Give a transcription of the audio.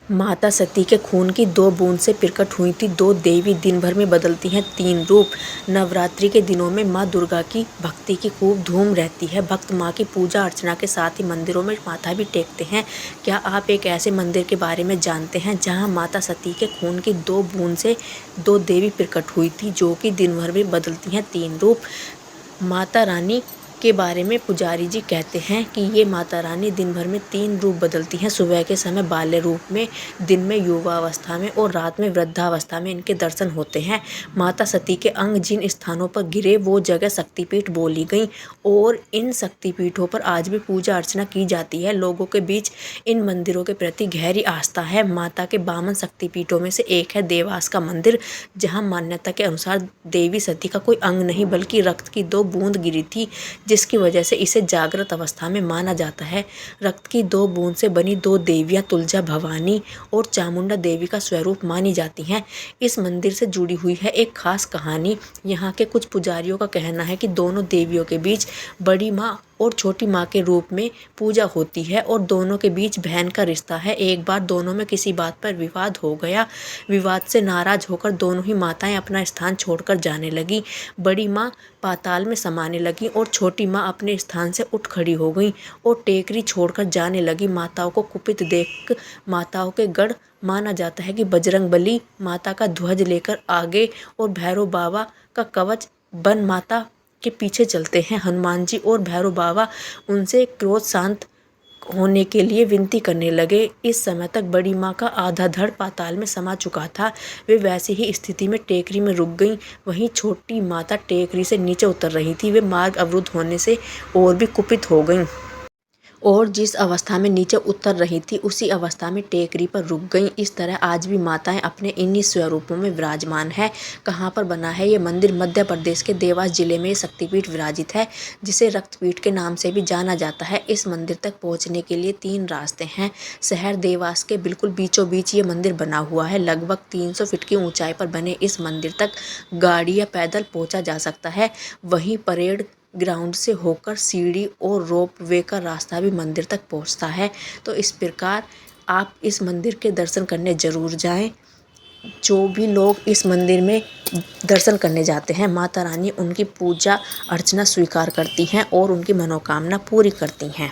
माता सती के खून की 2 बूंद से प्रकट हुई थी 2 देवी दिन भर में बदलती हैं 3 रूप। नवरात्रि के दिनों में माँ दुर्गा की भक्ति की खूब धूम रहती है। भक्त माँ की पूजा अर्चना के साथ ही मंदिरों में माथा भी टेकते हैं। क्या आप एक ऐसे मंदिर के बारे में जानते हैं जहाँ माता सती के खून की 2 बूंद से 2 देवी प्रकट हुई थी जो कि दिन भर में बदलती हैं 3 रूप। माता रानी के बारे में पुजारी जी कहते हैं कि ये माता रानी दिन भर में 3 रूप बदलती हैं। सुबह के समय बाल्य रूप में, दिन में युवावस्था में और रात में वृद्धावस्था में इनके दर्शन होते हैं। माता सती के अंग जिन स्थानों पर गिरे वो जगह शक्तिपीठ बोली गई और इन शक्तिपीठों पर आज भी पूजा अर्चना की जाती है। लोगों के बीच इन मंदिरों के प्रति गहरी आस्था है। माता के 52 शक्तिपीठों में से एक है देवास का मंदिर, जहाँ मान्यता के अनुसार देवी सती का कोई अंग नहीं बल्कि रक्त की 2 बूंद गिरी थी, जिसकी वजह से इसे जागृत अवस्था में माना जाता है। रक्त की 2 बूंद से बनी 2 देवियां तुलजा भवानी और चामुंडा देवी का स्वरूप मानी जाती हैं। इस मंदिर से जुड़ी हुई है एक खास कहानी। यहाँ के कुछ पुजारियों का कहना है कि दोनों देवियों के बीच बड़ी माँ और छोटी माँ के रूप में पूजा होती है और दोनों के बीच बहन का रिश्ता है। एक बार दोनों में किसी बात पर विवाद हो गया। विवाद से नाराज होकर दोनों ही माताएं अपना स्थान छोड़कर जाने लगी। बड़ी माँ पाताल में समाने लगी और छोटी माँ अपने स्थान से उठ खड़ी हो गई और टेकरी छोड़कर जाने लगी। माताओं को कुपित देख माताओं के गढ़ माना जाता है कि बजरंगबली माता का ध्वज लेकर आगे और भैरव बाबा का कवच बन माता के पीछे चलते हैं। हनुमान जी और भैरव बाबा उनसे क्रोध शांत होने के लिए विनती करने लगे। इस समय तक बड़ी माँ का आधा धड़ पाताल में समा चुका था। वे वैसी ही स्थिति में टेकरी में रुक गईं। वहीं छोटी माता टेकरी से नीचे उतर रही थी। वे मार्ग अवरुद्ध होने से और भी कुपित हो गईं और जिस अवस्था में नीचे उतर रही थी उसी अवस्था में टेकरी पर रुक गईं। इस तरह आज भी माताएं अपने इन्हीं स्वरूपों में विराजमान है। कहाँ पर बना है ये मंदिर? मध्य प्रदेश के देवास जिले में ये शक्तिपीठ विराजित है, जिसे रक्तपीठ के नाम से भी जाना जाता है। इस मंदिर तक पहुँचने के लिए 3 रास्ते हैं। शहर देवास के बिल्कुल बीचों बीच ये मंदिर बना हुआ है। लगभग 300 फीट की ऊंचाई पर बने इस मंदिर तक गाड़ी या पैदल पहुँचा जा सकता है। वहीं परेड ग्राउंड से होकर सीढ़ी और रोप वे का रास्ता भी मंदिर तक पहुंचता है। तो इस प्रकार आप इस मंदिर के दर्शन करने ज़रूर जाएं। जो भी लोग इस मंदिर में दर्शन करने जाते हैं, माता रानी उनकी पूजा अर्चना स्वीकार करती हैं और उनकी मनोकामना पूरी करती हैं।